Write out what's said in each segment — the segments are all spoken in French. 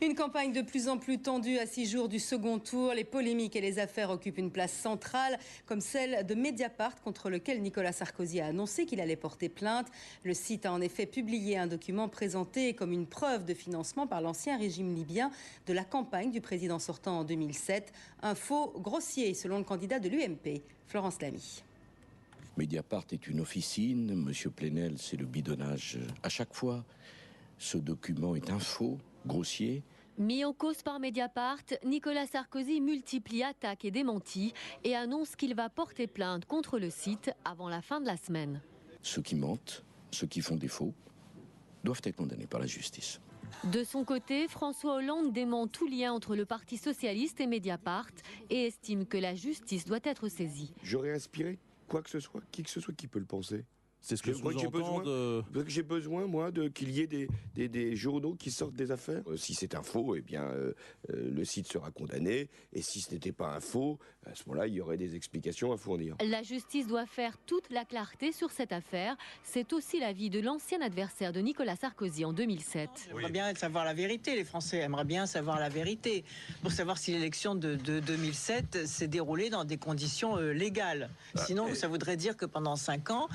Une campagne de plus en plus tendue à 6 jours du second tour. Les polémiques et les affaires occupent une place centrale, comme celle de Mediapart, contre lequel Nicolas Sarkozy a annoncé qu'il allait porter plainte. Le site a en effet publié un document présenté comme une preuve de financement par l'ancien régime libyen de la campagne du président sortant en 2007. Un faux grossier, selon le candidat de l'UMP, Florence Lamy. Mediapart est une officine, Monsieur Plenel, c'est le bidonnage à chaque fois. Ce document est un faux, grossier. Mis en cause par Mediapart, Nicolas Sarkozy multiplie attaques et démentis et annonce qu'il va porter plainte contre le site avant la fin de la semaine. Ceux qui mentent, ceux qui font défaut, doivent être condamnés par la justice. De son côté, François Hollande dément tout lien entre le Parti socialiste et Mediapart et estime que la justice doit être saisie. J'aurais inspiré quoi que ce soit, qui que ce soit qui peut le penser. C'est ce que j'ai besoin, moi, qu'il y ait des journaux qui sortent des affaires. Si c'est un faux, eh bien, le site sera condamné. Et si ce n'était pas un faux, à ce moment-là, il y aurait des explications à fournir. La justice doit faire toute la clarté sur cette affaire. C'est aussi l'avis de l'ancien adversaire de Nicolas Sarkozy en 2007. J'aimerais bien savoir la vérité. Les Français aimeraient bien savoir la vérité. Pour savoir si l'élection de 2007 s'est déroulée dans des conditions légales. Sinon, ça voudrait dire que pendant 5 ans...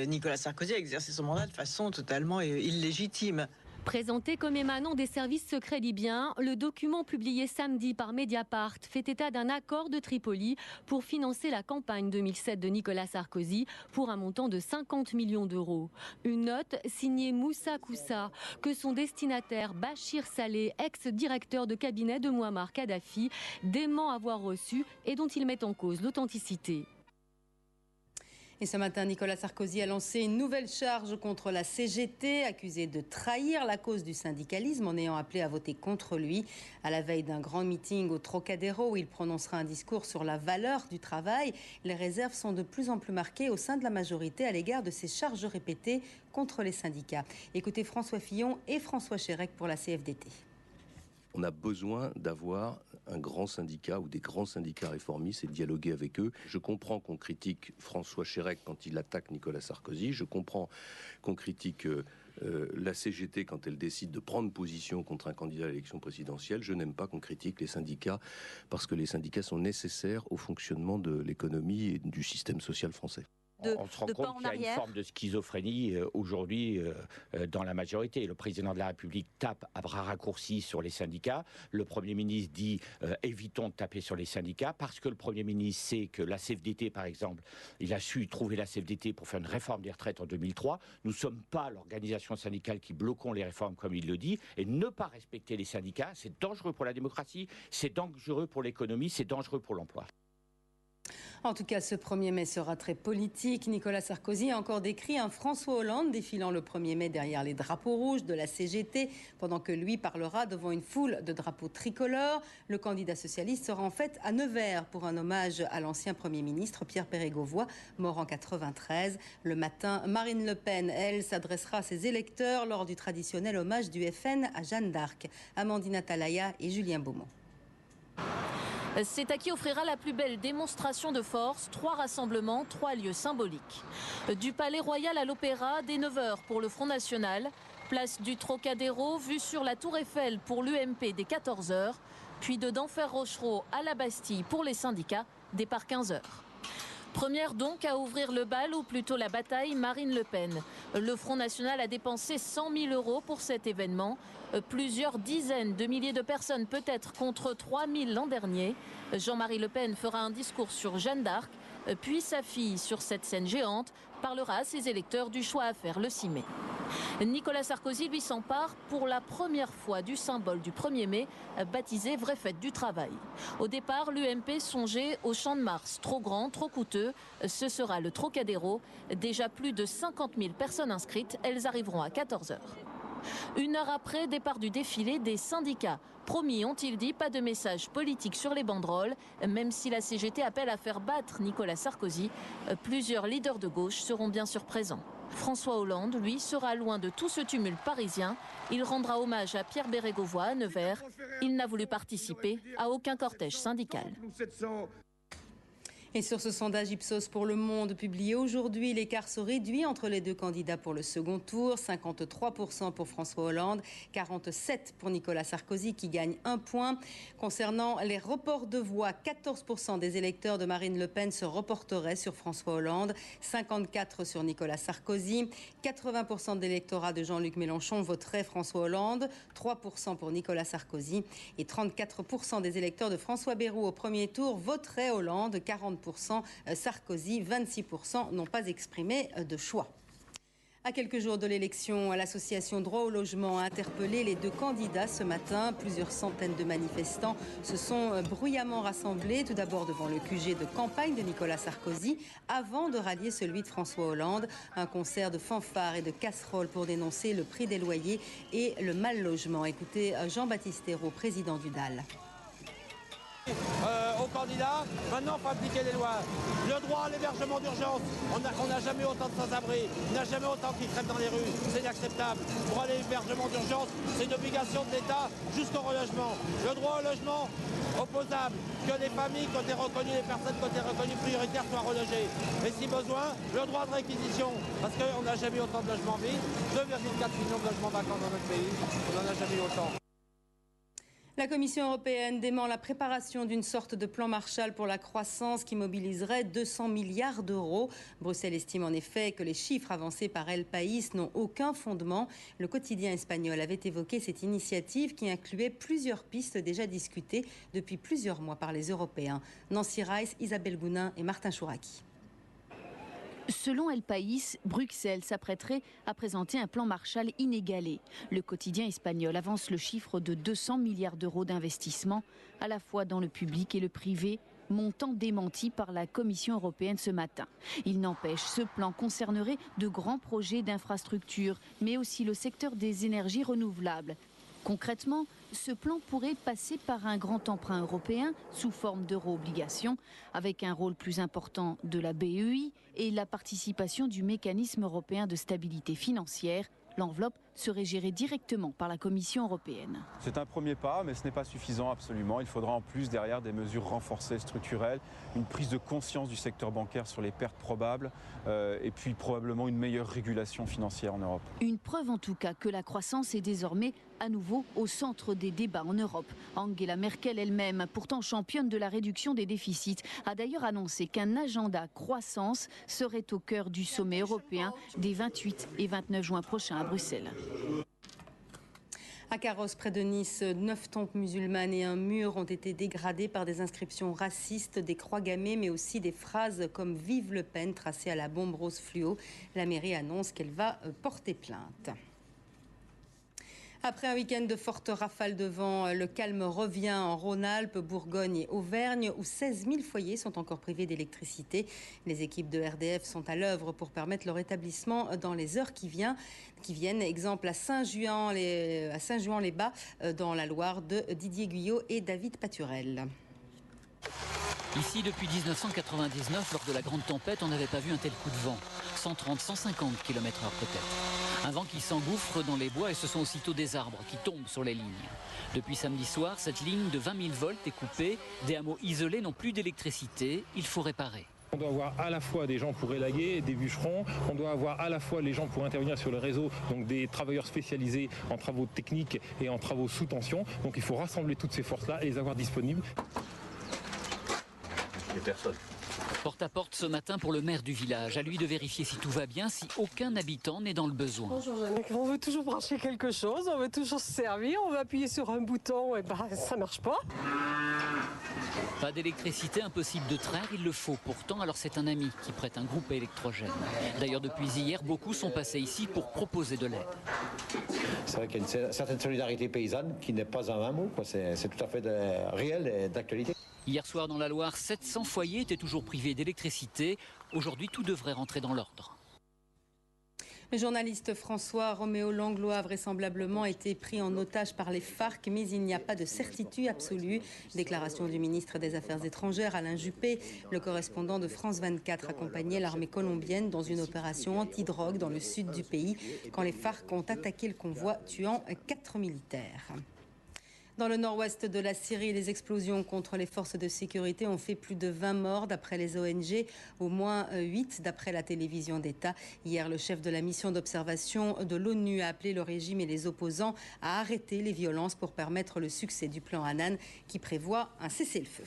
Nicolas Sarkozy a exercé son mandat de façon totalement illégitime. Présenté comme émanant des services secrets libyens, le document publié samedi par Mediapart fait état d'un accord de Tripoli pour financer la campagne 2007 de Nicolas Sarkozy pour un montant de 50 millions d'euros. Une note signée Moussa Koussa que son destinataire Bachir Saleh, ex-directeur de cabinet de Mouammar Kadhafi, dément avoir reçu et dont il met en cause l'authenticité. Et ce matin, Nicolas Sarkozy a lancé une nouvelle charge contre la CGT, accusée de trahir la cause du syndicalisme en ayant appelé à voter contre lui. À la veille d'un grand meeting au Trocadéro où il prononcera un discours sur la valeur du travail, les réserves sont de plus en plus marquées au sein de la majorité à l'égard de ces charges répétées contre les syndicats. Écoutez François Fillon et François Chérec pour la CFDT. On a besoin d'avoir un grand syndicat ou des grands syndicats réformistes et de dialoguer avec eux. Je comprends qu'on critique François Chérec quand il attaque Nicolas Sarkozy. Je comprends qu'on critique la CGT quand elle décide de prendre position contre un candidat à l'élection présidentielle. Je n'aime pas qu'on critique les syndicats parce que les syndicats sont nécessaires au fonctionnement de l'économie et du système social français. On se rend compte qu'il y a une forme de schizophrénie aujourd'hui dans la majorité. Le président de la République tape à bras raccourcis sur les syndicats. Le Premier ministre dit évitons de taper sur les syndicats parce que le Premier ministre sait que la CFDT, par exemple, il a su trouver la CFDT pour faire une réforme des retraites en 2003. Nous ne sommes pas l'organisation syndicale qui bloquons les réformes comme il le dit. Et ne pas respecter les syndicats, c'est dangereux pour la démocratie, c'est dangereux pour l'économie, c'est dangereux pour l'emploi. En tout cas, ce 1er mai sera très politique. Nicolas Sarkozy a encore décrit un François Hollande défilant le 1er mai derrière les drapeaux rouges de la CGT, pendant que lui parlera devant une foule de drapeaux tricolores. Le candidat socialiste sera en fait à Nevers pour un hommage à l'ancien Premier ministre Pierre Bérégovoy, mort en 93. Le matin, Marine Le Pen, elle, s'adressera à ses électeurs lors du traditionnel hommage du FN à Jeanne d'Arc. Amandine Atalaya et Julien Beaumont. C'est à qui offrira la plus belle démonstration de force. 3 rassemblements, 3 lieux symboliques. Du Palais Royal à l'Opéra, dès 9h pour le Front National. Place du Trocadéro, vue sur la Tour Eiffel pour l'UMP dès 14h. Puis de Denfert-Rochereau à la Bastille pour les syndicats, départ 15h. Première donc à ouvrir le bal, ou plutôt la bataille, Marine Le Pen. Le Front National a dépensé 100 000 € pour cet événement. Plusieurs dizaines de milliers de personnes peut-être contre 3 000 l'an dernier. Jean-Marie Le Pen fera un discours sur Jeanne d'Arc, puis sa fille sur cette scène géante parlera à ses électeurs du choix à faire le 6 mai. Nicolas Sarkozy lui s'empare pour la première fois du symbole du 1er mai, baptisé Vraie Fête du Travail. Au départ, l'UMP songeait au Champ de Mars, trop grand, trop coûteux. Ce sera le Trocadéro. Déjà plus de 50 000 personnes inscrites, elles arriveront à 14h. 1 heure après, départ du défilé des syndicats. Promis, ont-ils dit, pas de message politique sur les banderoles. Même si la CGT appelle à faire battre Nicolas Sarkozy, plusieurs leaders de gauche seront bien sûr présents. François Hollande, lui, sera loin de tout ce tumulte parisien. Il rendra hommage à Pierre Bérégovoy à Nevers. Il n'a voulu participer à aucun cortège syndical. Et sur ce sondage Ipsos pour Le Monde publié aujourd'hui, l'écart se réduit entre les deux candidats pour le second tour. 53% pour François Hollande, 47% pour Nicolas Sarkozy qui gagne 1 point. Concernant les reports de voix, 14% des électeurs de Marine Le Pen se reporteraient sur François Hollande, 54% sur Nicolas Sarkozy. 80% de l'électorat de Jean-Luc Mélenchon voterait François Hollande, 3% pour Nicolas Sarkozy. Et 34% des électeurs de François Bayrou au premier tour voteraient Hollande, 40% Sarkozy, 26% n'ont pas exprimé de choix. À quelques jours de l'élection, l'association Droit au logement a interpellé les deux candidats ce matin. Plusieurs centaines de manifestants se sont bruyamment rassemblés, tout d'abord devant le QG de campagne de Nicolas Sarkozy, avant de rallier celui de François Hollande. Un concert de fanfares et de casseroles pour dénoncer le prix des loyers et le mal logement. Écoutez Jean-Baptiste Ayrault, président du DAL. Aux candidats, maintenant il faut appliquer les lois. Le droit à l'hébergement d'urgence, on n'a jamais autant de sans-abri, il n'y a jamais autant qui crèvent dans les rues, c'est inacceptable. Le droit à l'hébergement d'urgence, c'est une obligation de l'État jusqu'au relogement. Le droit au logement opposable, que les familles qui ont été reconnues, les personnes qui ont été reconnues prioritaires soient relogées. Et si besoin, le droit de réquisition, parce qu'on n'a jamais eu autant de logements vides, 2,4 millions de logements vacants dans notre pays, on n'en a jamais eu autant. La Commission européenne dément la préparation d'une sorte de plan Marshall pour la croissance qui mobiliserait 200 milliards d'euros. Bruxelles estime en effet que les chiffres avancés par El País n'ont aucun fondement. Le quotidien espagnol avait évoqué cette initiative qui incluait plusieurs pistes déjà discutées depuis plusieurs mois par les Européens. Nancy Rice, Isabelle Gounin et Martin Chouraki. Selon El País, Bruxelles s'apprêterait à présenter un plan Marshall inégalé. Le quotidien espagnol avance le chiffre de 200 milliards d'euros d'investissement, à la fois dans le public et le privé, montant démenti par la Commission européenne ce matin. Il n'empêche, ce plan concernerait de grands projets d'infrastructures, mais aussi le secteur des énergies renouvelables. Concrètement, ce plan pourrait passer par un grand emprunt européen sous forme d'euro-obligations, avec un rôle plus important de la BEI et la participation du mécanisme européen de stabilité financière. L'enveloppe serait gérée directement par la Commission européenne. C'est un premier pas, mais ce n'est pas suffisant absolument. Il faudra en plus derrière des mesures renforcées, structurelles, une prise de conscience du secteur bancaire sur les pertes probables et puis probablement une meilleure régulation financière en Europe. Une preuve en tout cas que la croissance est désormais à nouveau au centre des débats en Europe. Angela Merkel elle-même, pourtant championne de la réduction des déficits, a d'ailleurs annoncé qu'un agenda croissance serait au cœur du sommet européen des 28 et 29 juin prochains à Bruxelles. À Carros, près de Nice, 9 tombes musulmanes et un mur ont été dégradés par des inscriptions racistes, des croix gammées, mais aussi des phrases comme « Vive Le Pen » tracées à la bombe rose fluo. La mairie annonce qu'elle va porter plainte. Après un week-end de fortes rafales de vent, le calme revient en Rhône-Alpes, Bourgogne et Auvergne, où 16 000 foyers sont encore privés d'électricité. Les équipes de RDF sont à l'œuvre pour permettre leur rétablissement dans les heures qui viennent. Exemple à Saint-Juan-les-Bas, dans la Loire, de Didier Guyot et David Paturel. Ici, depuis 1999, lors de la grande tempête, on n'avait pas vu un tel coup de vent. 130, 150 km/h peut-être. Un vent qui s'engouffre dans les bois et ce sont aussitôt des arbres qui tombent sur les lignes. Depuis samedi soir, cette ligne de 20 000 volts est coupée. Des hameaux isolés n'ont plus d'électricité. Il faut réparer. On doit avoir à la fois des gens pour élaguer, des bûcherons, on doit avoir à la fois les gens pour intervenir sur le réseau, donc des travailleurs spécialisés en travaux techniques et en travaux sous tension. Donc il faut rassembler toutes ces forces-là et les avoir disponibles. Personne. Porte à porte ce matin pour le maire du village. À lui de vérifier si tout va bien, si aucun habitant n'est dans le besoin. Bonjour Jeannette. On veut toujours brancher quelque chose, on veut toujours se servir, on veut appuyer sur un bouton et ça marche pas. Pas d'électricité, impossible de traire, il le faut pourtant, alors c'est un ami qui prête un groupe électrogène. D'ailleurs depuis hier, beaucoup sont passés ici pour proposer de l'aide. C'est vrai qu'il y a une certaine solidarité paysanne qui n'est pas un mot, c'est tout à fait réel et d'actualité. Hier soir dans la Loire, 700 foyers étaient toujours privés d'électricité. Aujourd'hui, tout devrait rentrer dans l'ordre. Le journaliste François Roméo Langlois a vraisemblablement été pris en otage par les FARC, mais il n'y a pas de certitude absolue. Déclaration du ministre des Affaires étrangères, Alain Juppé. Le correspondant de France 24 accompagnait l'armée colombienne dans une opération anti-drogue dans le sud du pays, quand les FARC ont attaqué le convoi, tuant 4 militaires. Dans le nord-ouest de la Syrie, les explosions contre les forces de sécurité ont fait plus de 20 morts d'après les ONG, au moins 8 d'après la télévision d'État. Hier, le chef de la mission d'observation de l'ONU a appelé le régime et les opposants à arrêter les violences pour permettre le succès du plan Annan qui prévoit un cessez-le-feu.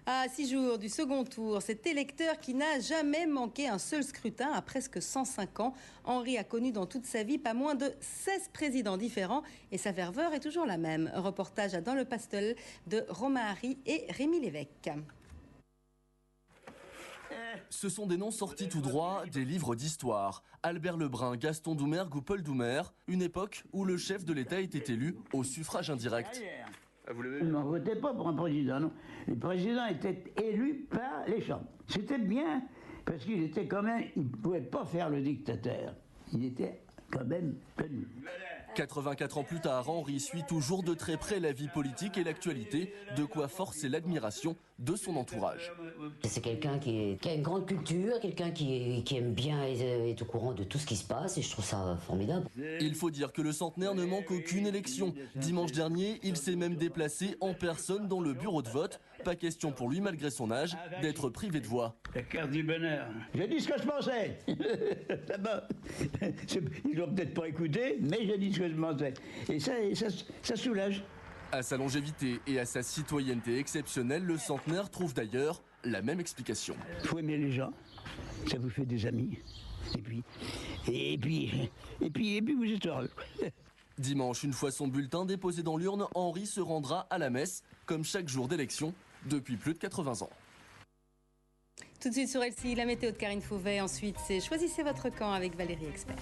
À 6 jours du second tour, cet électeur qui n'a jamais manqué un seul scrutin à presque 105 ans. Henri a connu dans toute sa vie pas moins de 16 présidents différents et sa ferveur est toujours la même. Reportage à Dans le Pastel de Romain Harry et Rémi Lévesque. Ce sont des noms sortis tout droit des livres d'histoire. Albert Lebrun, Gaston Doumergue ou Paul Doumer, une époque où le chef de l'État était élu au suffrage indirect. Vous ne votez pas pour un président, non. Le président était élu par les chambres. C'était bien, parce qu'il était quand même, il ne pouvait pas faire le dictateur. Il était quand même connu. 84 ans plus tard, Henri suit toujours de très près la vie politique et l'actualité, de quoi forcer l'admiration de son entourage. C'est quelqu'un qui a une grande culture, quelqu'un qui aime bien et est au courant de tout ce qui se passe et je trouve ça formidable. Il faut dire que le centenaire ne manque aucune élection. Dimanche dernier, il s'est même déplacé en personne dans le bureau de vote. Pas question pour lui, malgré son âge, d'être privé de voix. La carte du bonheur. J'ai dit ce que je pensais. Ils l'ont peut-être pas écouté, mais j'ai dit ce que je pensais. Et ça soulage. À sa longévité et à sa citoyenneté exceptionnelle, le centenaire trouve d'ailleurs la même explication. Il faut aimer les gens, ça vous fait des amis. Et puis vous êtes heureux. Dimanche, une fois son bulletin déposé dans l'urne, Henri se rendra à la messe, comme chaque jour d'élection, depuis plus de 80 ans. Tout de suite sur LCI, la météo de Karine Fauvet. Ensuite, c'est Choisissez votre camp avec Valérie Expert.